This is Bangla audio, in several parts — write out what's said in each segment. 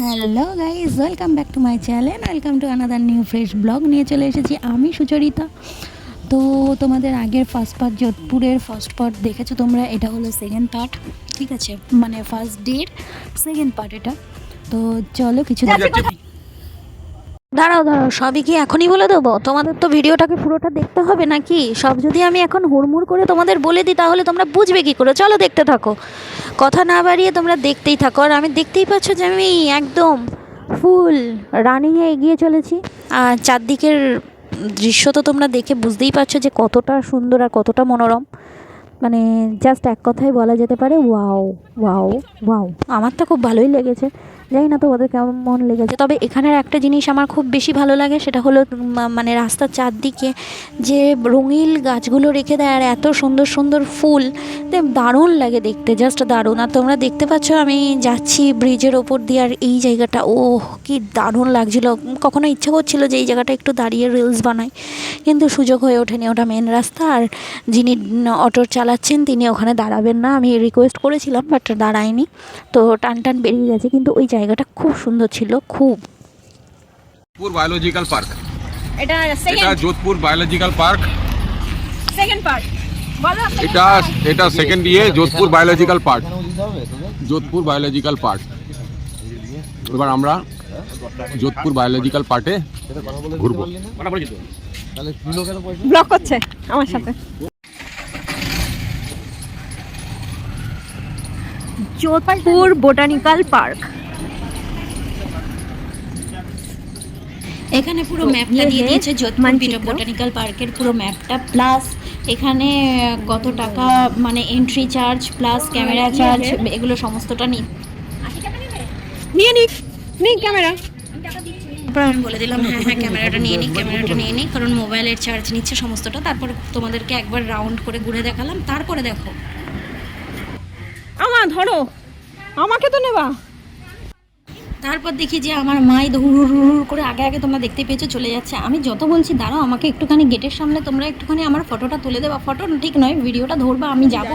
Hello guys, welcome back to my channel, welcome to another new fresh blog নিয়ে চলে এসেছি আমি সুচরিতা। তো তোমাদের আগের ফার্স্ট পার্ট, যোধপুরের ফার্স্ট পার্ট দেখেছো তোমরা, এটা হলো সেকেন্ড পার্ট, ঠিক আছে, মানে ফার্স্ট ডের সেকেন্ড পার্ট এটা। তো চলো কিছু দাঁড়াও সবই কি এখনই বলে দেবো? তোমাদের তো ভিডিওটাকে পুরোটা দেখতে হবে নাকি? সব যদি আমি এখন হুড়মুড় করে তোমাদের বলে দিই তাহলে তোমরা বুঝবে কি করে? চলো দেখতে থাকো, কথা না বাড়িয়ে তোমরা দেখতেই থাকো। আর আমি দেখতেই পাচ্ছ যে আমি একদম ফুল রানিংয়ে এগিয়ে চলেছি। আর চারদিকের দৃশ্য তো তোমরা দেখে বুঝতেই পারছো যে কতটা সুন্দর আর কতটা মনোরম। মানে জাস্ট এক কথায় বলা যেতে পারে ওয়াও ওয়াও ওয়াও। আমার তো খুব ভালোই লেগেছে, জানি না তোমাদের কেমন লেগেছে। তবে এখানের একটা জিনিস আমার খুব বেশি ভালো লাগে, সেটা হলো মানে রাস্তার চারদিকে যে রঙিন গাছগুলো রেখে দেয় আর এত সুন্দর সুন্দর ফুল, দারুণ লাগে দেখতে, জাস্ট দারুণ। আর তোমরা দেখতে পাচ্ছ আমি যাচ্ছি ব্রিজের ওপর দিয়ে, আর এই জায়গাটা ও কি দারুণ লাগছিল। কখনো ইচ্ছা করছিল যে এই জায়গাটা একটু দাঁড়িয়ে রিলস বানাই, কিন্তু সুযোগ হয়ে ওঠেনি। ওটা মেন রাস্তা, আর যিনি অটো চালাচ্ছেন তিনি ওখানে দাঁড়াবেন না, আমি রিকোয়েস্ট করেছিলাম বাট দাঁড়ায়নি, তো টান টান বেরিয়ে গেছে। কিন্তু ওই জায়গাটা খুব সুন্দর ছিল, খুব। যোধপুর বায়োলজিক্যাল পার্ক, এটা Jodhpur biological park, second part বলো। এটা সেকেন্ড দিয়ে Jodhpur biological park, Jodhpur biological park. এবার আমরা যোধপুর বায়োলজিক্যাল পার্কে ঘুরবো। ব্লগ করছে আমার সাথে। যোধপুর বোটানিক্যাল পার্ক, এখানে পুরো ম্যাপটা দিয়ে দিয়েছে যোধপুর বোটানিক্যাল পার্কের পুরো ম্যাপটা, প্লাস এখানে কত টাকা মানে entry charge plus camera charge, এগুলো সমস্তটা নিয়ে নিক ক্যামেরা। তারপর আমি বলে দিলাম হ্যাঁ ক্যামেরাটা নিয়ে নিই, কারণ মোবাইলের চার্জ নিচ্ছে সমস্তটা। তারপর তোমাদেরকে একবার রাউন্ড করে ঘুরে দেখালাম, তারপরে দেখো ধরো আমাকে তো নেবা। তারপর দেখি যে আমার মাই হুড় করে আগে আগে তোমরা দেখতে পেয়েছো চলে যাচ্ছে। আমি যত বলছি দাঁড়াও আমাকে একটুখানি গেটের সামনে তোমরা একটুখানি আমার ফটোটা তুলে দেবা, ফটো ঠিক নয় ভিডিওটা ধরবা, আমি যাব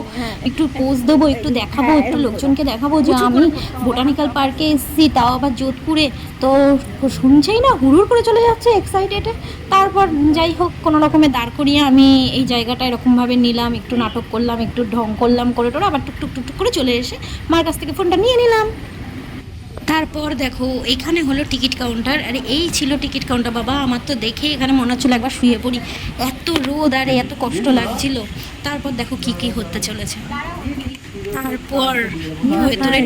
একটু পোজ দেবো, একটু দেখাবো, একটু লোকজনকে দেখাবো যে আমি বোটানিক্যাল পার্কে এসেছি, তাও আবার যোধপুরে। তো শুনছেই না, হুড় করে চলে যাচ্ছে এক্সাইটেডে। তারপর যাই হোক কোনো রকমে দাঁড় করিয়ে আমি এই জায়গাটা এরকমভাবে নিলাম, একটু নাটক করলাম, একটু ঢং করলাম, করে টোরা আবার টুকটুক করে চলে এসে মার কাছ থেকে ফোনটা নিয়ে নিলাম। তারপর দেখো এখানে হলো টিকিট কাউন্টার, আর এই ছিল টিকিট কাউন্টার। বাবা আমার তো দেখে এখানে মনে হচ্ছিল একবার শুয়ে পড়ি, এত রোদ আর এত কষ্ট লাগছিল। তারপর দেখো কি কি হতে চলেছে। তারপর ভেতরে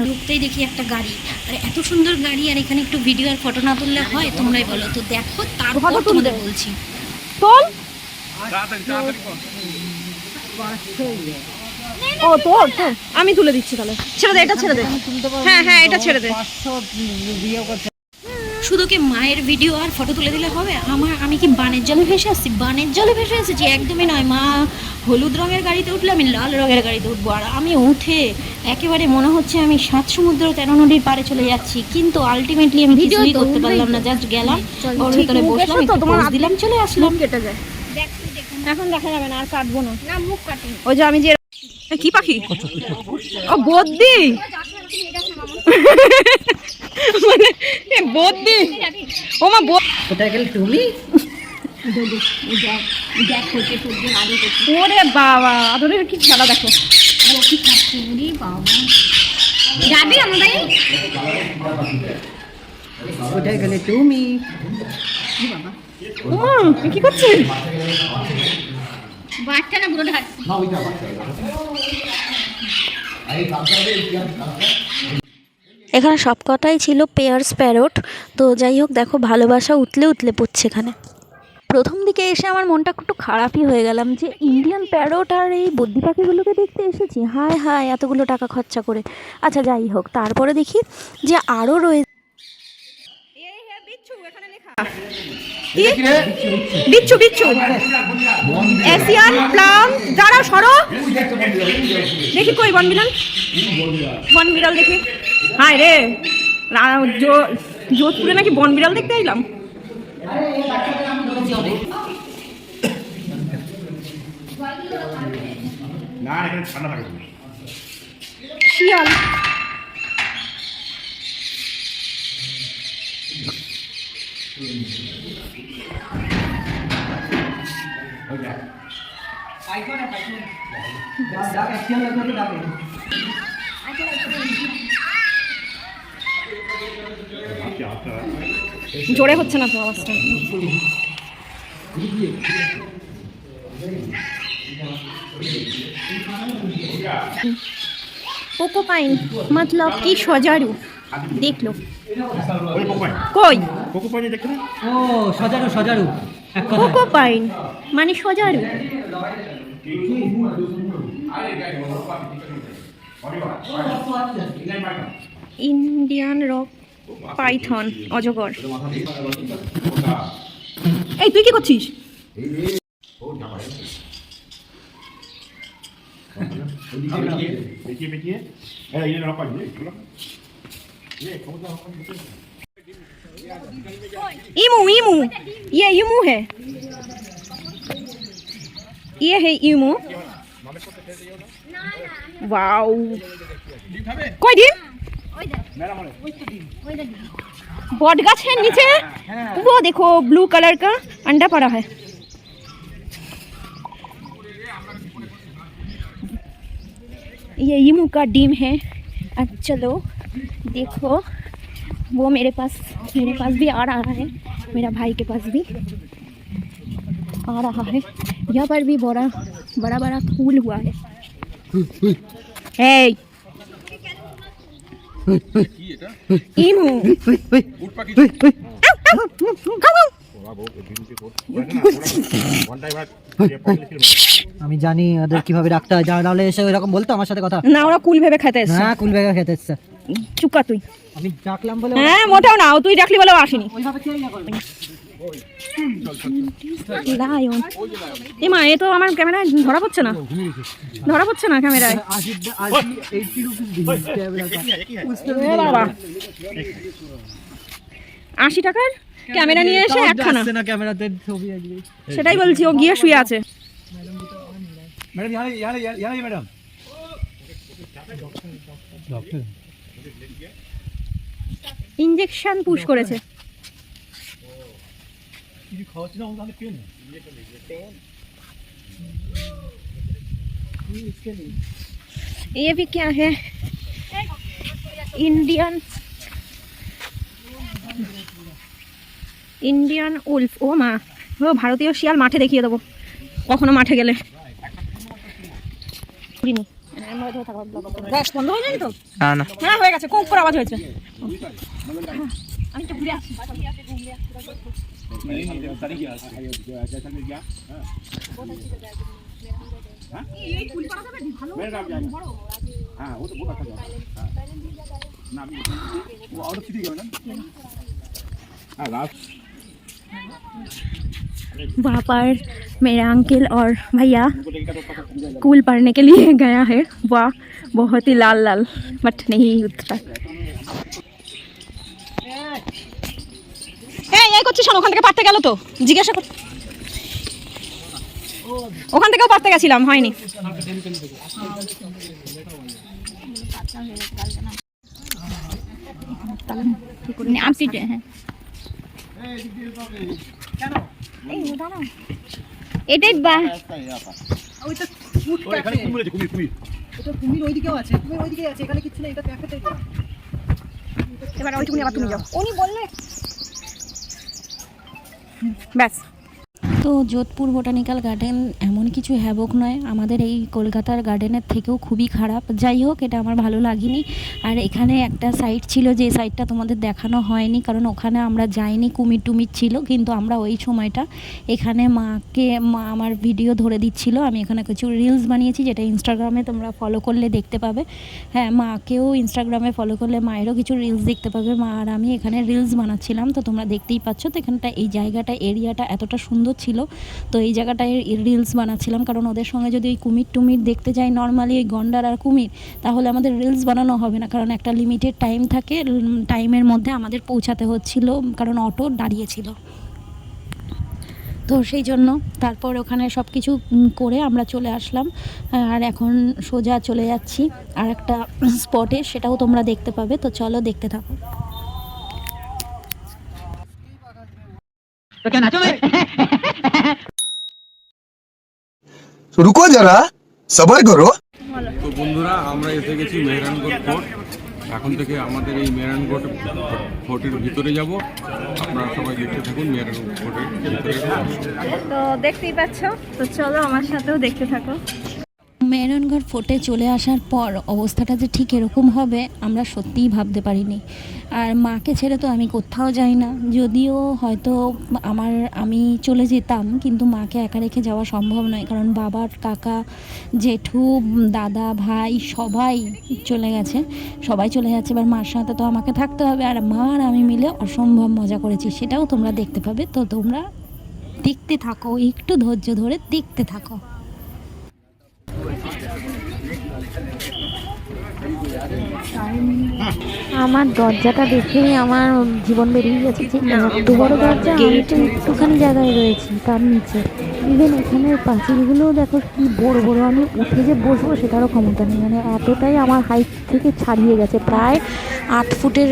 ঢুকতেই দেখি একটা গাড়ি, আর এত সুন্দর গাড়ি, আর এখানে একটু ভিডিও আর ফটো না তুললে হয়? তোমরাই বলো। তো দেখো তারপর তোমাদের বলছি। তোল ও তোর আমি তুলে দিচ্ছি, তাহলে ছেড়ে দে, এটা ছেড়ে দে। হ্যাঁ এটা ছেড়ে দে। শুধু কি মায়ের ভিডিও আর ফটো তুলে দিলে হবে? আমি কি বানের জলে ভেসে আসছি? বানের জলে ভেসে এসেছি? একদমই নয়। মা হলুদ রঙের গাড়িতে উঠলে আমি লাল রঙের গাড়িতে উঠবো, আর আমি উঠে একেবারে মনে হচ্ছে আমি 7 সমুদ্র 13 নদীর পাড়ে চলে যাচ্ছি। কিন্তু আলটিমেটলি আমি কিছুই করতে পারলাম না, জাস্ট গেলাম ওর ভেতরে বসলাম, একটু পোজ দিলাম, চলে আসলাম। কেটে যায় এখন, দেখা যাবে না, আর কাটবো না, মুখ কাটি। ওই যে আমি যে কি পাখি, ও বদ্দি, মানে বদ্দি, ও মা কোথায় গেল তুমি? ওরে বাবা, আদরের কি খেলা দেখো। যাবি আমাদের? কোথায় গেলে তুমি? কি করছিস? বাচ্চা না বুড়ো ঢাক। এখানে সব কটাই ছিল পেয়ার্স প্যারট। তো যাই হোক দেখো ভালোবাসা উতলে উতলে পড়ছে এখানে। প্রথম দিকে এসে আমার মনটা একটু খারাপই হয়ে গেলাম যে ইন্ডিয়ান প্যারট আর এই বদ্যি পাখিগুলোকে দেখতে এসেছি, হায় এতগুলো টাকা খরচা করে। আচ্ছা যাই হোক, তারপরে দেখি যে আরও রয়েছে বিচ্ছু এশিয়ান প্লাম। দাঁড়াও সরো, দেখি কই বনবিড়াল দেখি। হায় রে, যোধপুরে নাকি বনবিড়াল দেখতে এলাম। শিয়াল জোরে হচ্ছে না তো আওয়াজটা। कोको पाइन मतलब कि सजारू देख लो कोई ও সজারু সজারু এক কথায়। कोको पाइन माने सजारू ইন্ডিয়ান রক পাইথন অজগর। এই তুই কি করছিস? इमू इमू ये इमू है, ये है इमू। वाओ कोई दिन बॉट गाछ है नीचे, वो देखो ब्लू कलर का अंडा पड़ा है। ये इमू का डिम है। अब चलो देखो, वो मेरे पास भी आ रहा है, मेरा भाई के पास भी आ रहा है। यहाँ पर भी बड़ा बड़ा फूल हुआ है। हे इमू আমি জানি ওদের কিভাবে রাখতে হয়, যারা নাহলে এসে এরকম বলতো আমার সাথে কথা। না ওরা কুল ভেবে খেতে এসছে। না কুল বেগা খেতে এসছে। চুপ কর তুই। আমি ডাকলাম বলে হ্যাঁ মোটেও না, তুই ডাকলি বলেও আসেনি। ওইভাবে কে ইয়া করবে? লায়ন এমা, এ তো আমার ক্যামেরায় ধরা পড়ছে না, ক্যামেরায়। 80 রুপিস দিন ক্যামেরা। এ বাবা 80 টাকার ক্যামেরা নিয়ে এসে একখানা। না ক্যামেরাতে ছবি আসবে। সেটাই বলছি, ও গিয়ে শুয়ে আছে। ম্যাডাম ইয়ারে ম্যাডাম ডক্টর ইনজেকশন পুশ করেছে। কিছু খাওয়াচ্ছি না আমাকে পেন। ये भी क्या है? Indian Wolf. ও মা, ও ভারতীয় শিয়াল মাঠে দেখিয়ে দেবো কখনো মাঠে গেলে। গ্যাস বন্ধ হয়ে যায়নি তো? না হ্যাঁ হয়ে গেছে, খুব আওয়াজ হয়েছে। আমি তো ঘুরে আসি। वहाँ पर मेरे अंकल और भैया कूल पढ़ने के लिए गया है। वाह बहुत ही लाल लाल बट नहीं उठता। এই করছিস ওখান থেকে পারতে গেল তো জিজ্ঞাসা কর। ওখান থেকেও পারতে গেছিলাম, হয়নি। এটাই কুমির ওইদিকেও আছে, কুমির ওইদিকে আছে, এখানে কিছু নেই, এটা ক্যাফেতে। এবার ওইটুকুনি আবার তুমি যাও। উনি বললে ব্যাস। তো যোধপুর বোটানিক্যাল গার্ডেন এমন কিছু হ্যাবক নয়, আমাদের এই কলকাতার গার্ডেনের থেকেও খুবই খারাপ। যাই হোক, এটা আমার ভালো লাগেনি। আর এখানে একটা সাইট ছিল, যে সাইটটা তোমাদের দেখানো হয়নি কারণ ওখানে আমরা যাইনি, কুমির টুমির ছিল। কিন্তু আমরা ওই সময়টা এখানে মা আমার ভিডিও ধরে দিচ্ছিল। আমি এখানে কিছু রিলস বানিয়েছি, যেটা ইনস্টাগ্রামে তোমরা ফলো করলে দেখতে পাবে। হ্যাঁ, মাকেও ইনস্টাগ্রামে ফলো করলে মায়েরও কিছু রিলস দেখতে পাবে। মা আর আমি এখানে রিলস বানাচ্ছিলাম, তো তোমরা দেখতেই পাচ্ছ। তো এখানটা এই জায়গাটা এরিয়াটা এতটা সুন্দর ছিল, তো এই জায়গাটায় রিলস বানাচ্ছিলাম। কারণ ওদের সঙ্গে যদি ওই কুমির টুমির দেখতে যাই নর্মালি, ওই গন্ডার আর কুমির, তাহলে আমাদের রিলস বানানো হবে না। কারণ একটা লিমিটেড টাইম থাকে, টাইমের মধ্যে আমাদের পৌঁছাতে হচ্ছিল, কারণ অটো দাঁড়িয়েছিল। তো সেই জন্য তারপর ওখানে সব কিছু করে আমরা চলে আসলাম। আর এখন সোজা চলে যাচ্ছি আর একটা স্পটে, সেটাও তোমরা দেখতে পাবে। তো চলো দেখতে থাকো। रुको जरा सबर करो। তো বন্ধুরা, আমরা এসে গেছি মেহরানগড় ফোর্ট। এখন থেকে আমাদের এই মেহরানগড় ফোর্টের ভিতরে যাব। আপনারা সবাই দেখতে থাকুন মেহরানগড় ফোর্টের ভিতরে। তো দেখতেই পাচ্ছ, তো চলো আমার সাথেও দেখতে থাকো। মেহরানগড় ফোর্টে চলে আসার পর অবস্থাটা যে ঠিক এরকম হবে আমরা সত্যিই ভাবতে পারিনি। আর মাকে ছেড়ে তো আমি কোথাও যাই না, যদিও হয়তো আমি চলে যেতাম, কিন্তু মাকে একা রেখে যাওয়া সম্ভব নয়, কারণ বাবার কাকা, জেঠু, দাদা, ভাই সবাই চলে গেছে, সবাই চলে যাচ্ছে। এবার মার সাথে তো আমাকে থাকতে হবে, আর মা আর আমি মিলে অসম্ভব মজা করেছি, সেটাও তোমরা দেখতে পাবে। তো তোমরা দেখতে থাকো, একটু ধৈর্য ধরে দেখতে থাকো। আমার দরজাটা দেখেই আমার জীবন বেরিয়ে গেছে যে এত বড় দরজা। আমি তো একটুখানি জায়গায় রয়েছি তার নিচে, ইভেন এখানের পাঁচিলগুলোও দেখো কি বড় বড়। আমি উঠে যে বসবো সেটারও ক্ষমতা নেই, মানে এতটাই আমার হাইট থেকে ছাড়িয়ে গেছে, প্রায় 8 ফুটের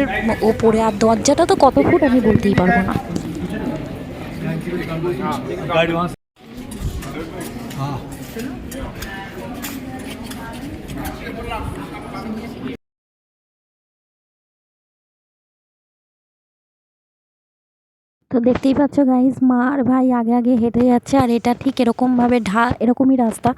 ওপরে। আর দরজাটা তো কত ফুট আমি বলতেই পারবো না। তো দেখতেই পাচ্ছ গাইজ, মা আর ভাই আগে আগে হেঁটে যাচ্ছে, আর এটা ঠিক এরকমভাবে এরকমই রাস্তা।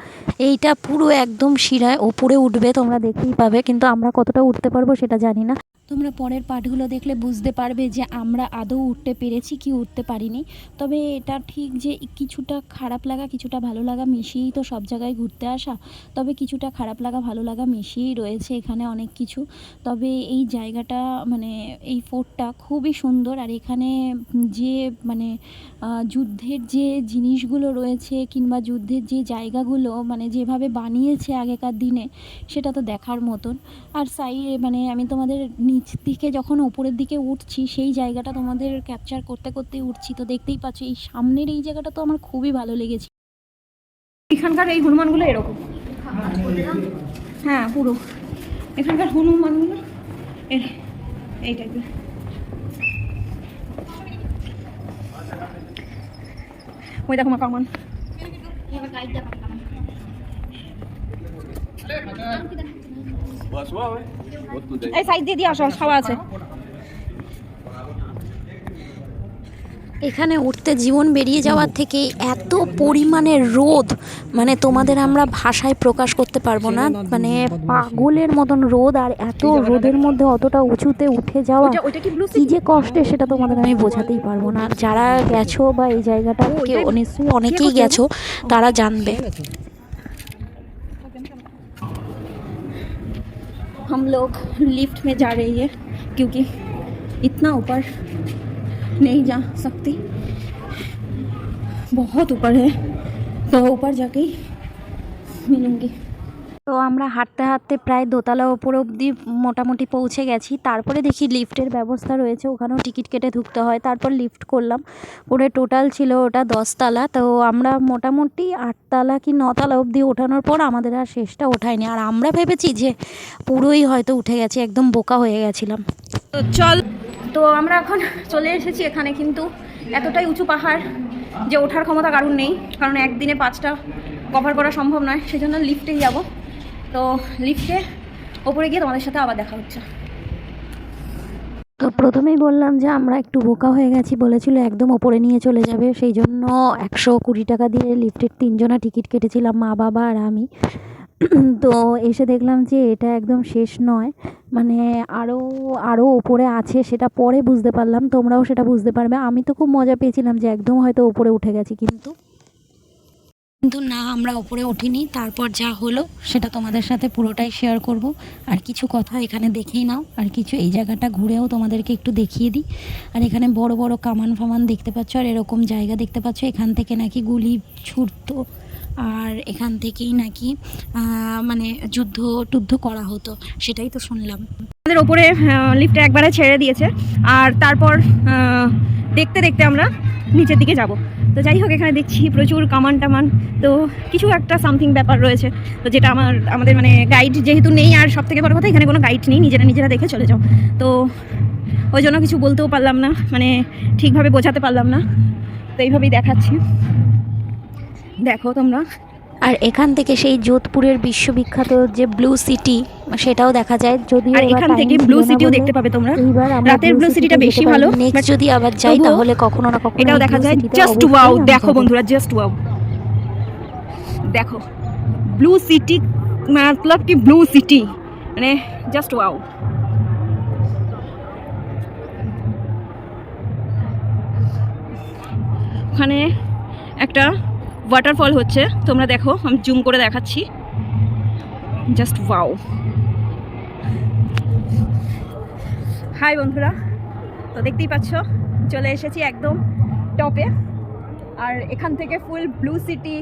এইটা পুরো একদম শিরায় ওপরে উঠবে, তোমরা দেখতেই পাবে, কিন্তু আমরা কতটা উঠতে পারবো সেটা জানি না। তোমরা পরের পার্টগুলো দেখলে বুঝতে পারবে যে আমরা আদৌ উঠতে পেরেছি কি উঠতে পারিনি। তবে এটা ঠিক যে কিছুটা খারাপ লাগা কিছুটা ভালো লাগা মিশিয়েই তো সব জায়গায় ঘুরতে আসা। তবে কিছুটা খারাপ লাগা ভালো লাগা মিশিয়েই রয়েছে এখানে অনেক কিছু। তবে এই জায়গাটা মানে এই ফোর্টটা খুবই সুন্দর। আর এখানে যে মানে যুদ্ধের যে জিনিসগুলো রয়েছে কিংবা যুদ্ধের যে জায়গাগুলো মানে যেভাবে বানিয়েছে আগেকার দিনে, সেটা তো দেখার মতন। আর মানে আমি তোমাদের নিচ থেকে যখন ওপরের দিকে উঠছি সেই জায়গাটা তোমাদের ক্যাপচার করতে করতেই উঠছি। তো দেখতেই পাচ্ছ এই সামনের এই জায়গাটা তো আমার খুবই ভালো লেগেছে। এখানকার এই হনুমানগুলো এরকম, হ্যাঁ পুরো এখানকার হনুমানগুলো এই টাইপের। ওই দেখো মা কামান, এই সাইড দিয়ে আসো, খাওয়া আছে। এখানে উঠতে জীবন বেরিয়ে যাওয়ার থেকে এত পরিমাণে রোদ, মানে তোমাদের আমরা ভাষায় প্রকাশ করতে পারবো না, মানে পাগলের মতন রোদ। আর এত রোদের মধ্যে অতটা উঁচুতে উঠে যাওয়া কি যে কষ্টে সেটা তোমাদের আমি বোঝাতেই পারবো না। যারা গেছো বা এই জায়গাটা নিশ্চয়ই অনেকেই গেছো, তারা জানবে। हम लोग लिफ्ट में जा रही है क्योंकि इतना ऊपर नहीं जा सकती, बहुत ऊपर है, तो ऊपर जाके ही मिलूंगी। তো আমরা হাঁটতে হাঁটতে প্রায় দোতলা ওপর অবধি মোটামুটি পৌঁছে গেছি। তারপরে দেখি লিফটের ব্যবস্থা রয়েছে, ওখানেও টিকিট কেটে ঢুকতে হয়। তারপর লিফট করলাম, পুরো টোটাল ছিল ওটা 10 তলা। তো আমরা মোটামুটি 8 তলা কি 9 তলা অবধি ওঠানোর পর আমাদের আর শেষটা ওঠায়নি। আর আমরা ভেবেছি যে পুরোই হয়তো উঠে গেছি, একদম বোকা হয়ে গেছিলাম। তো চল, তো আমরা এখন চলে এসেছি এখানে, কিন্তু এতটাই উঁচু পাহাড় যে ওঠার ক্ষমতা কারণ নেই, কারণ একদিনে 5টা কভার করা সম্ভব নয়, সেজন্য লিফটেই যাব। তো লিফটে ওপরে গিয়ে তোমাদের সাথে আবার দেখা হচ্ছে। তো প্রথমেই বললাম যে আমরা একটু বোকা হয়ে গেছি, বলেছিল একদম ওপরে নিয়ে চলে যাবে, সেই জন্য 120 টাকা দিয়ে লিফটের 3 জনা টিকিট কেটেছিলাম, মা বাবা আর আমি। তো এসে দেখলাম যে এটা একদম শেষ নয়, মানে আরও ওপরে আছে, সেটা পরে বুঝতে পারলাম, তোমরাও সেটা বুঝতে পারবে। আমি তো খুব মজা পেয়েছিলাম যে একদম হয়তো ওপরে উঠে গেছি, কিন্তু না, আমরা ওপরে উঠিনি। তারপর যা হলো সেটা তোমাদের সাথে পুরোটাই শেয়ার করব। আর কিছু কথা এখানে দেখেই নাও, আর কিছু এই জায়গাটা ঘুরেও তোমাদেরকে একটু দেখিয়ে দিই। আর এখানে বড় বড় কামান ফামান দেখতে পাচ্ছ, আর এরকম জায়গা দেখতে পাচ্ছ, এখান থেকে নাকি গুলি ছুটতো, আর এখান থেকেই নাকি মানে যুদ্ধ করা হতো, সেটাই তো শুনলাম। আমাদের ওপরে লিফটে একবারে ছেড়ে দিয়েছে, আর তারপর দেখতে দেখতে আমরা নিচের দিকে যাব। তো যাই হোক, এখানে দেখছি প্রচুর কামান টামান, তো কিছু একটা সামথিং ব্যাপার রয়েছে, তো যেটা আমাদের মানে গাইড যেহেতু নেই, আর সব থেকে বড় কথা এখানে কোনো গাইড নেই, নিজেরা দেখে চলে যাও। তো ওই জন্য কিছু বলতেও পারলাম না, মানে ঠিকভাবে বোঝাতে পারলাম না। তো এইভাবেই দেখাচ্ছি, দেখো তোমরা। আর এখান থেকে সেই যোধপুরের বিশ্ববিখ্যাত যে ব্লু সিটি সেটাও দেখা যায়, যদিও আর এখান থেকে ব্লু সিটিও দেখতে পাবে তোমরা। রাতের ব্লু সিটিটা বেশি ভালো, নেক্সট যদি আবার যাই তাহলে কখনো না কখনো এটাও দেখা যায়। জাস্ট ওয়াও, দেখো বন্ধুরা, জাস্ট ওয়াও, দেখো ব্লু সিটি, मतलब কি ব্লু সিটি, মানে জাস্ট ওয়াও। ওখানে একটা ওয়াটারফল হচ্ছে, তোমরা দেখো, আমি জুম করে দেখাচ্ছি, জাস্ট ওয়াও। হাই বন্ধুরা, তো দেখতেই পাচ্ছ চলে এসেছি একদম টপে। আর এখান থেকে ফুল ব্লু সিটি,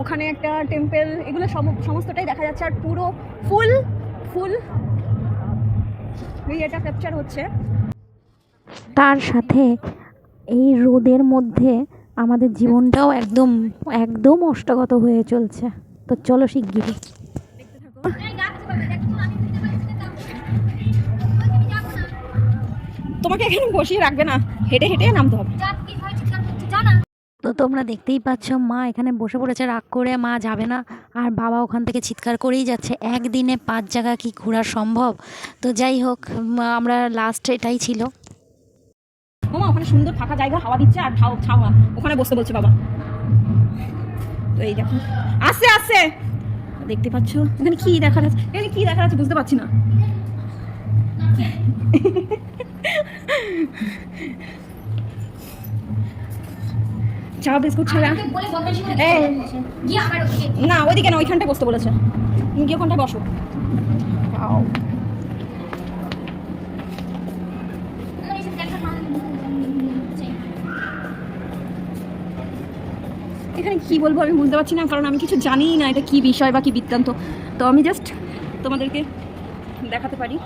ওখানে একটা টেম্পল, এগুলো সমস্তটাই দেখা যাচ্ছে। আর পুরো ফুল ফুল এটা ক্যাপচার হচ্ছে। তার সাথে এই রোদের মধ্যে আমাদের জীবনটাও একদম একদম অষ্টগত হয়ে চলছে। তো চলো শিগগিরই। তোমাকে এখানে বসিয়ে রাখবে না, হেঁটে হেঁটে নামতে হবে। তো তোমরা দেখতেই পাচ্ছ মা এখানে বসে পড়েছে রাগ করে, মা যাবে না। আর বাবা ওখান থেকে চিৎকার করেই যাচ্ছে, একদিনে 5 জায়গা কি ঘোরা সম্ভব। তো যাই হোক, আমরা লাস্ট এটাই ছিল। মামা ওখানে সুন্দর ফাঁকা জায়গা, হাওয়া দিচ্ছে, আর ছাওয়া, ওখানে বসতে বলছে বাবা। তো এই দেখো, আসছে আসছে, দেখতে পাচ্ছ এখানে কি দেখা যাচ্ছে, এখানে কি দেখা যাচ্ছে বুঝতে পারছি না। চা বিস্কুট ছাড়া না, ওইদিকে না, ওইখানটায় বসতে বলেছে, তুমি গিয়ে ওখানটায় বসো। এখানে কি বলবো আমি বুঝতে পারছি না, কারণ আমি কিছু জানি না এটা কি বিষয় বা কি বৃত্তান্ত। তো আমি জাস্ট তোমাদেরকে দেখাতে পারি।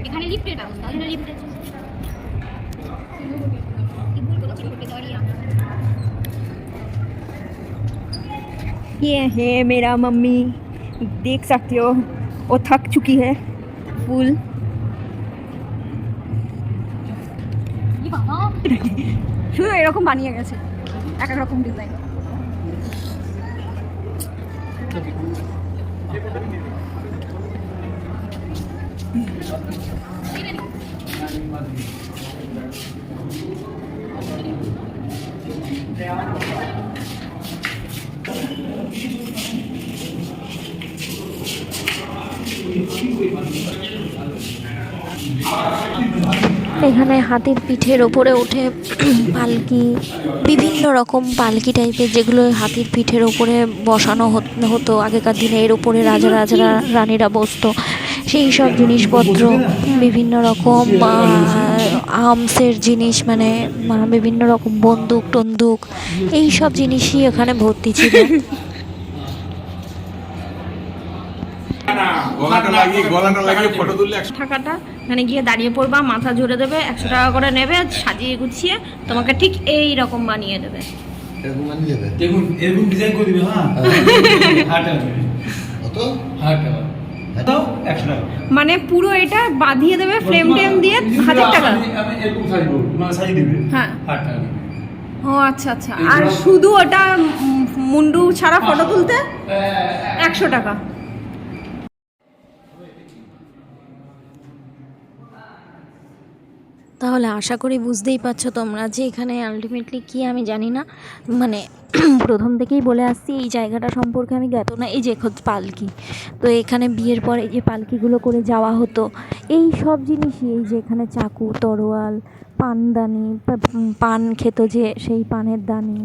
এখানে লিফটের ব্যবস্থা, এখানে লিফট আছে। ये है मेरा मम्मी, देख सकते हो वो थक चुकी है फुल। শুধু এরকম বানিয়ে গেছে, এক এক রকম ডিজাইন। এখানে হাতির পিঠের ওপরে উঠে পালকি, বিভিন্ন রকম পালকি টাইপের, যেগুলো হাতির পিঠের ওপরে বসানো হতো আগেকার দিনে, এর ওপরে রাজারা রানীরা বসতো, সেই সব জিনিসপত্র, বিভিন্ন রকম আর্মসের জিনিস, মানে বিভিন্ন রকম বন্দুক টন্দুক, এই সব জিনিসই এখানে ভর্তি ছিল। গলাটা লাগিয়ে ফটো তুললে টাকাটা এখানে গিয়ে দাঁড়িয়ে পড়বা, মাথা জুড়ে দেবে, 100 টাকা করে নেবে, সাজিয়ে গুছিয়ে তোমাকে ঠিক এই রকম বানিয়ে দেবে। দেখুন এরকম ডিজাইন করে দিবে। হ্যাঁ, কত? 100 টাকা। মানে পুরো এটা বাঁধিয়ে দেবে ফ্রেম টেম দিয়ে 1000 টাকা। আমি এরকম সাজবো, মানে সাজিয়ে দিবে। হ্যাঁ, 8 টাকা। ও আচ্ছা আচ্ছা। আর শুধু ওটা মুন্ডু ছাড়া ফটো তুলতে 100 টাকা। তাহলে আশা করি বুঝতেই পারছো তোমরা যে এখানে আলটিমেটলি কি আমি জানি না, মানে প্রথম থেকেই বলে আসছি এই জায়গাটা সম্পর্কে আমি জ্ঞাত না। এই যে পালকি, তো এখানে বিয়ের পর এই যে পালকিগুলো করে যাওয়া হতো, এই সব জিনিসই, এই যে এখানে চাকু, তরোয়াল, পানদানি, পান খেত যে সেই পানের দানি,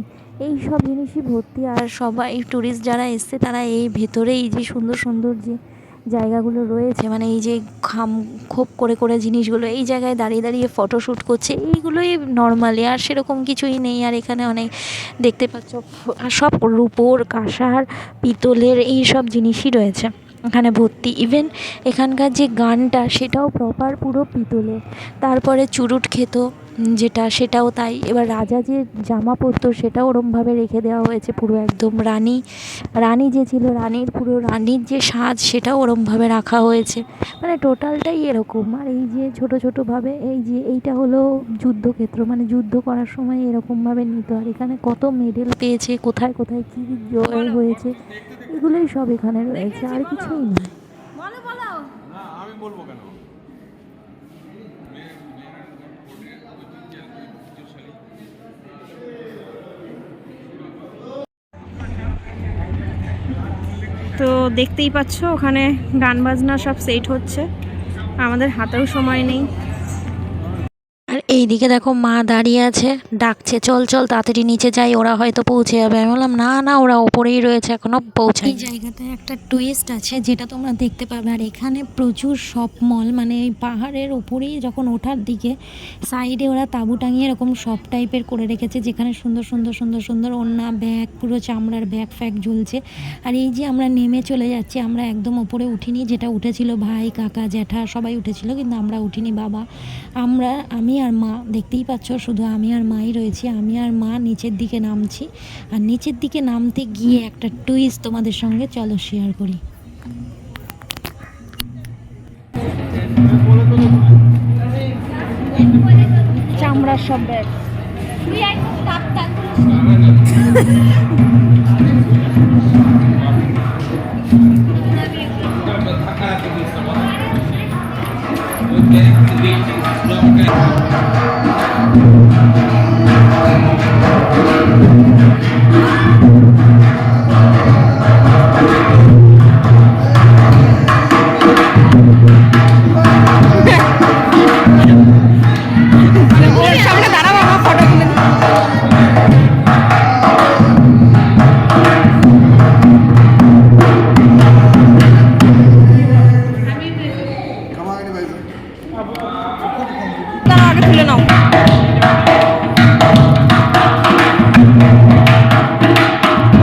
এই সব জিনিসই ভর্তি। আর সবাই ট্যুরিস্ট যারা এসছে তারা এই ভেতরে এই যে সুন্দর সুন্দর যে জায়গাগুলো রয়েছে, মানে এই যে খোপ করে করে জিনিসগুলো, এই জায়গায় দাঁড়িয়ে দাঁড়িয়ে ফটোশ্যুট করছে, এইগুলোই নর্মালি, আর সেরকম কিছুই নেই। আর এখানে অনেক দেখতে পাচ্ছ সব রূপোর, কাঁসার, পিতলের এই সব জিনিসই রয়েছে এখানে ভর্তি। ইভেন এখানকার যে গানটা সেটাও প্রপার পুরো পিতলের। তারপরে চুরুট খেত, যেটা, সেটাও তাই। এবার রাজা যে জামা পরতো সেটাও ওরমভাবে রেখে দেওয়া হয়েছে, পুরো একদম রানী যে ছিল, রানীর যে সাজ সেটাও ওরমভাবে রাখা হয়েছে। মানে টোটালটাই এরকম। আর এই যে ছোটোভাবে এই যে এইটা হলো যুদ্ধক্ষেত্র, মানে যুদ্ধ করার সময় এরকমভাবে নিত। আর এখানে কত মেডেল পেয়েছে, কোথায় কোথায় কী জয় হয়েছে, এগুলোই সব এখানে রয়েছে, আর কিছুই না। না আমি বলবো কেন, তো দেখতেই পাচ্ছ ওখানে গান বাজনা সব সেট হচ্ছে, আমাদের হাতেও সময় নেই। আর এইদিকে দেখো মা দাঁড়িয়ে আছে, ডাকছে চল চল তাড়াতাড়ি নিচে যাই, ওরা হয়তো পৌঁছে যাবে। আমি বললাম না না, ওরা ওপরেই রয়েছে, এখনো পৌঁছায়। এই জায়গাটায় একটা টুইস্ট আছে যেটা তোমরা দেখতে পাবে। আর এখানে প্রচুর শপ মল, মানে এই পাহাড়ের ওপরেই যখন ওঠার দিকে সাইডে ওরা তাঁবু টাঙিয়ে এরকম শপ টাইপের করে রেখেছে, যেখানে সুন্দর সুন্দর সুন্দর সুন্দর ওড়না, ব্যাগ, পুরো চামড়ার ব্যাগ ফ্যাগ ঝুলছে। আর এই যে আমরা নেমে চলে যাচ্ছি, আমরা একদম ওপরে উঠিনি, যেটা উঠেছিল ভাই, কাকা, জ্যাঠা সবাই উঠেছিল, কিন্তু আমরা উঠিনি বাবা। আমি আর মা, দেখতেই পাচ্ছ শুধু আমি আর মাই রয়েছি। আমি আর মা নিচের দিকে নামছি। আর নিচের দিকে নামতে গিয়ে একটা টুইস্ট তোমাদের সঙ্গে চলো শেয়ার করি। চামড়ার সব ব্যাগ। তুই এক তাপ তাপ ওর সামনে দাঁড়াবো, আমার ফটো তুলে দিই। দাঁড়াও, আগে তুলে নাও।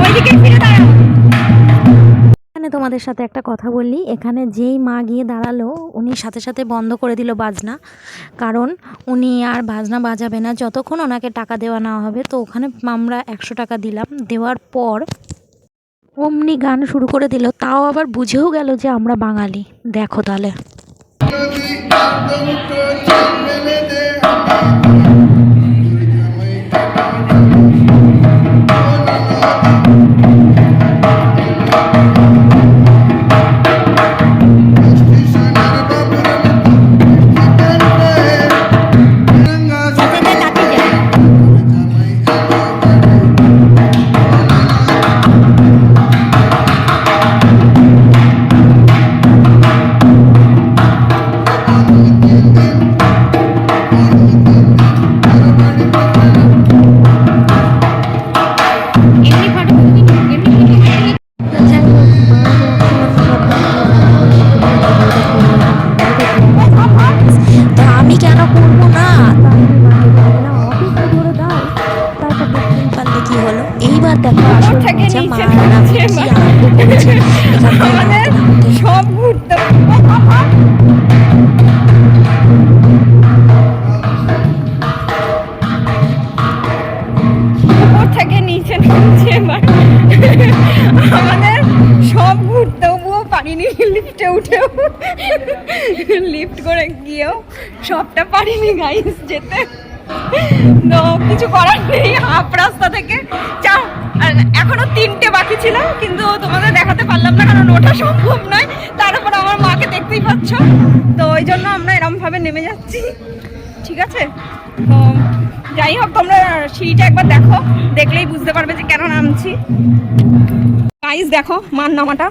ওইদিকে ফিরে দাঁড়াও। এখানে তোমাদের সাথে একটা কথা বললি, এখানে যেই মা গিয়ে দাঁড়ালো উনি সাথে সাথে বন্ধ করে দিল বাজনা, কারণ উনি আর বাজনা বাজাবে না যতক্ষণ ওনাকে টাকা দেওয়া না হবে। তো ওখানে আমরা 100 টাকা দিলাম, দেওয়ার পর অমনি গান শুরু করে দিল, তাও আবার বুঝেও গেল যে আমরা বাঙালি। দেখো তাহলে। তো আমি কেন করবো না, তারপর দেখতেই পারলে কি হলো। এইবার দেখো আসল মজা, মা নামছি আরম্ভ করেছে। আমাদের সব ঘুরতে উপর থেকে নিচে নামছে। এবার আমাদের সব ঘুরতে, তবুও পারিনি লিফটে উঠেও, লিফট করে গিয়েও সবটা পারিনি গাইস যেতে। তো কিছু করার নেই, হাফ রাস্তা থেকে আর এখনো 3টে বাকি ছিল, কিন্তু তোমাদের দেখাতে পারলাম না কারণ ওটা সম্ভব নয়। তার উপর আমার মাকে দেখতেই পাচ্ছ, তো ওই জন্য আমরা এরকম ভাবে নেমে যাচ্ছি, ঠিক আছে। তো যাই হোক, তোমরা সিঁড়িটা একবার দেখো, দেখলেই বুঝতে পারবে যে কেন নামছি। গাইস দেখো মার নামাটা,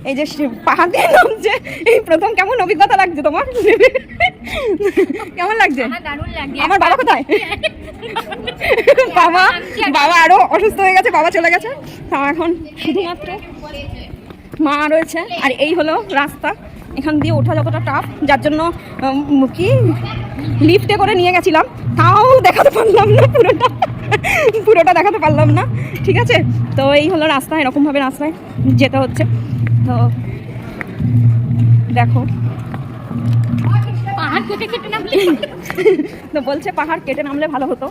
এই যে পাহাড় দিয়ে নামছে, এই প্রথম। কেমন অভিজ্ঞতা লাগছে তোমার? কেমন লাগছে? দারুণ লাগে। আমার বাবা কোথায়? বাবা আরো অসুস্থ হয়ে গেছে, বাবা চলে গেছে। তা এখন শুধুমাত্র মা রয়েছে। আর এই হলো রাস্তা, এখান দিয়ে ওঠা যতটা টাফ, যার জন্য কি লিফটে করে নিয়ে গেছিলাম, তাও দেখাতে পারলাম না, পুরোটা দেখাতে পারলাম না, ঠিক আছে। তো এই হলো রাস্তা, এরকমভাবে রাস্তায় যেতে হচ্ছে। তো দেখো পাহাড় কেটে কেটে নামলে তো বলছে পাহাড় কেটে নামলে ভালো হতো।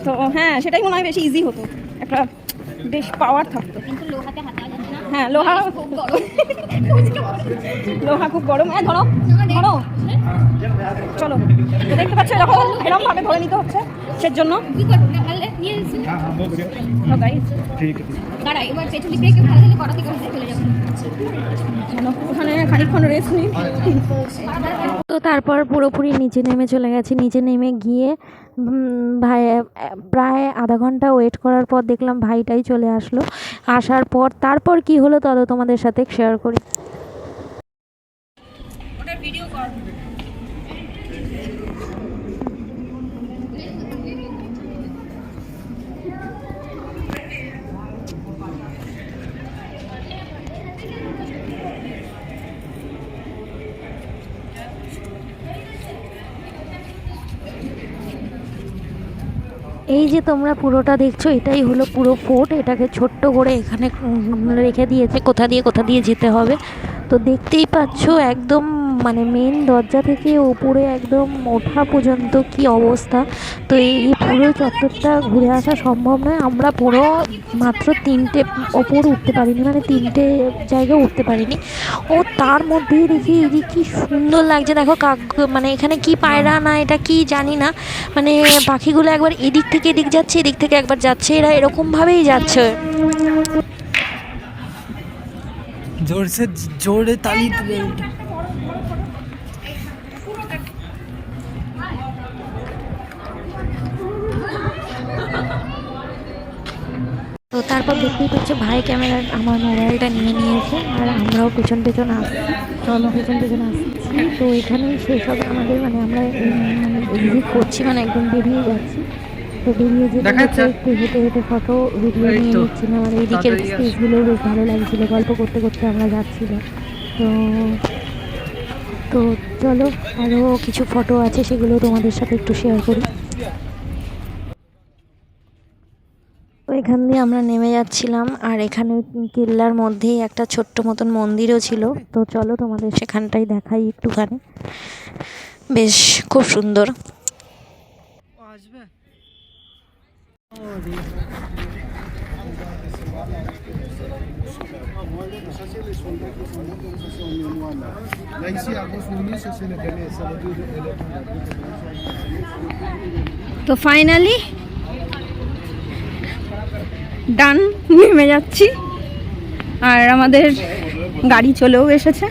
তো হ্যাঁ, সেটাই মনে হয় বেশি ইজি হতো, একটা বেশ পাওয়ার থাকতো। কিন্তু লোহাতে হাতে যাচ্ছে না। হ্যাঁ, লোহা খুব গরম। লোহা খুব গরম। ধরো ধরো, চলো। তো দেখতে পাচ্ছ এরকম এরকম ভাবে ধরে নিতে হচ্ছে, সেজন্য কি করবো না পারলে নিয়ে এসে দাঁড়া, এবার পেছন দিক থেকে ভালো করে করাতে করে চলে যাবো। চলো ওখানে খানিকক্ষণ রেস্ট নিই। তো তারপর পুরোপুরি নিচে নেমে চলে গেছি। নিচে নেমে গিয়ে ভাই প্রায় আধা ঘন্টা ওয়েট করার পর দেখলাম ভাইটাই চলে আসলো। আসার পর তারপর কি হলো তবে তোমাদের সাথে শেয়ার করি। এই যে তোমরা পুরোটা দেখছো, এটাই হলো পুরো ফোর্ট। এটাকে ছোট্ট করে এখানে রেখে দিয়েছে কোথা দিয়ে যেতে হবে। তো দেখতেই পাচ্ছ একদম মানে মেন দরজা থেকে উপরে একদম ওঠা পর্যন্ত কি অবস্থা। তো এই পুরো চত্বরটা ঘুরে আসা সম্ভব নয়। আমরা পুরো মাত্র 3টে ওপর উঠতে পারিনি, মানে 3টে জায়গায় উঠতে পারিনি। ও তার মধ্যেই দেখি এই যে কী সুন্দর লাগছে, দেখো কাক, মানে এখানে কি পায়রা না এটা কি জানি না, মানে পাখিগুলো একবার এদিক থেকে এদিক যাচ্ছে, এদিক থেকে একবার যাচ্ছে, এরা এরকমভাবেই যাচ্ছে। জোরে তালি দিলে তো তারপর দেখতেই পাচ্ছ ভাই আমার মোবাইলটা নিয়ে নিয়েছে, আর আমরাও পেছন পেছন আসছি। তো এখানেই শেষ হবে আমাদের, মানে আমরা এক্সিট করছি, মানে একদম বেরিয়ে যাচ্ছি। তো বেরিয়ে যেতে একটু হেঁটে হেঁটে ফটো ভিডিও নিয়ে নিচ্ছিলাম, আর এই দিকের স্পেসগুলোও বেশ ভালো লাগছিলো, গল্প করতে করতে আমরা যাচ্ছিলাম। তো চলো আরও কিছু ফটো আছে, সেগুলো তোমাদের সাথে একটু শেয়ার করি। তো এখান দিয়ে আমরা নেমে যাচ্ছিলাম, আর এখানে কেল্লার মধ্যেই একটা ছোট্ট মতন মন্দিরও ছিল। তো চলো তোমাদের সেখানটাই দেখাই একটুখানি, বেশ খুব সুন্দর। তো ফাইনালি ডান, নেমে যাচ্ছি, আর আমাদের গাড়ি চলেও এসেছে।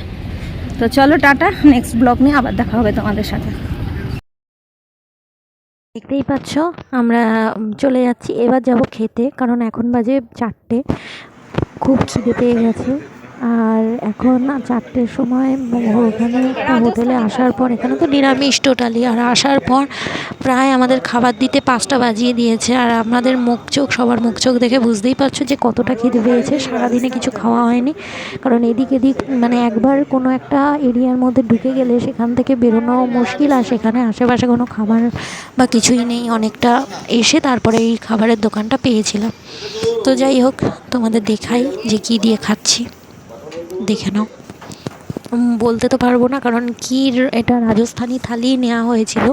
তো চলো টাটা, নেক্সট ব্লগ নিয়ে আবার দেখা হবে তোমাদের সাথে। দেখতেই পাচ্ছ আমরা চলে যাচ্ছি, এবার যাব খেতে, কারণ এখন বাজে 4টে, খুব খিদে পেয়ে গেছে। আর এখন 4টের সময় ওখানে হোটেলে আসার পর, এখানে তো নিরামিষ টোটালি, আর আসার পর প্রায় আমাদের খাবার দিতে 5টা বাজিয়ে দিয়েছে। আর আমাদের সবার মুখ চোখ দেখে বুঝতেই পারছো যে কতটা খিদে পেয়েছে। সারাদিনে কিছু খাওয়া হয়নি, কারণ এদিক মানে একবার কোনো একটা এরিয়ার মধ্যে ঢুকে গেলে সেখান থেকে বেরোনো মুশকিল, আর সেখানে আশেপাশে কোনো খাবার বা কিছুই নেই। অনেকটা এসে তারপরে এই খাবারের দোকানটা পেয়েছিলাম। তো যাই হোক, তোমাদের দেখাই যে কী দিয়ে খাচ্ছি, দেখে নাও। বলতে তো পারবো না, কারণ কি এটা রাজস্থানি থালি নেওয়া হয়েছিল,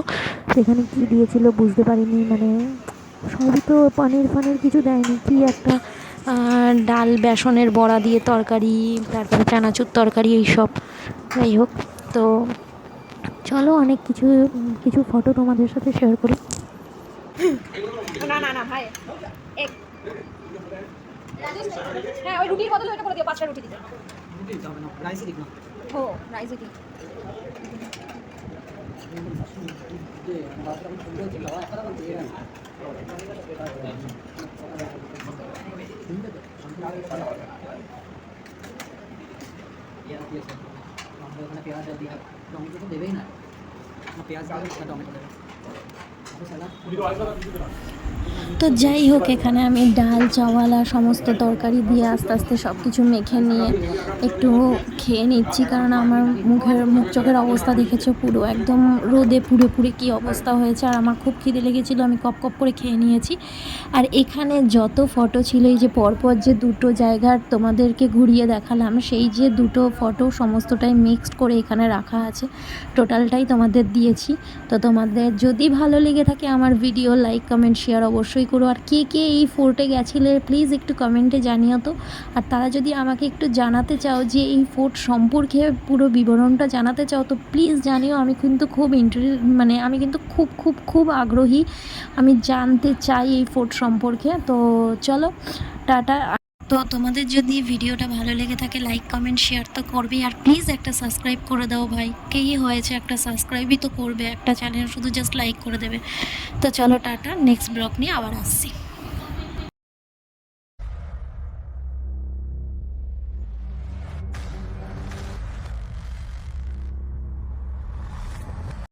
সেখানে কি দিয়েছিল বুঝতে পারিনি, মানে সবই তো পনির কিছু দেয়নি, কি একটা ডাল বেসনের বড়া দিয়ে তরকারি, তারপরে চানাচুর তরকারি, এইসব। যাই হোক, তো চলো অনেক কিছু ফটো তোমাদের সাথে শেয়ার করি। না ভাই, হ্যাঁ ওই রুটির বদলে ওটা করে দিও, 5টা রুটি দিতে। রাইসে দিক না ও রাইসে দিই। পেঁয়াজ দেবেই না, পেঁয়াজ টমেটো দেবে। তো যাই হোক, এখানে আমি ডাল চাওয়ালা সমস্ত তরকারি দিয়ে আস্তে আস্তে সব কিছু মেখে নিয়ে একটু খেয়ে নিচ্ছি, কারণ আমার মুখ চোখের অবস্থা দেখেছো পুরো একদম রোদে পুড়ে পুড়ে কী অবস্থা হয়েছে। আর আমার খুব খিদে লেগেছিলো, আমি কপ কপ করে খেয়ে নিয়েছি। আর এখানে যত ফটো ছিল, এই যে পরপর যে দুটো জায়গার তোমাদেরকে ঘুরিয়ে দেখালাম, সেই যে দুটো ফটো সমস্তটাই মিক্সড করে এখানে রাখা আছে, টোটালটাই তোমাদের দিয়েছি। তো তোমাদের যদি ভালো লেগে থাকে আমার ভিডিও, লাইক কমেন্ট শেয়ার অবশ্যই করো। আর কে কে এই ফোর্টে গেছিলে প্লিজ একটু কমেন্টে জানিও তো। আর তারা যদি আমাকে একটু জানাতে চাও যে এই ফোর্ট সম্পর্কে পুরো বিবরণটা জানাতে চাও, তো প্লিজ জানিও। আমি কিন্তু খুব আমি কিন্তু খুব আগ্রহী, আমি জানতে চাই এই ফোর্ট সম্পর্কে। তো চলো টাটা। তো তোমাদের যদি ভিডিওটা ভালো লেগে থাকে লাইক কমেন্ট শেয়ার তো করবে, আর প্লিজ একটা সাবস্ক্রাইব করে দাও ভাই। কেই হয়েছে, একটা সাবস্ক্রাইবই তো করবে, একটা চ্যানেল শুধু জাস্ট লাইক করে দেবে। তো চলো টাটা, নেক্সট ব্লগ নিয়ে আবার আসছি।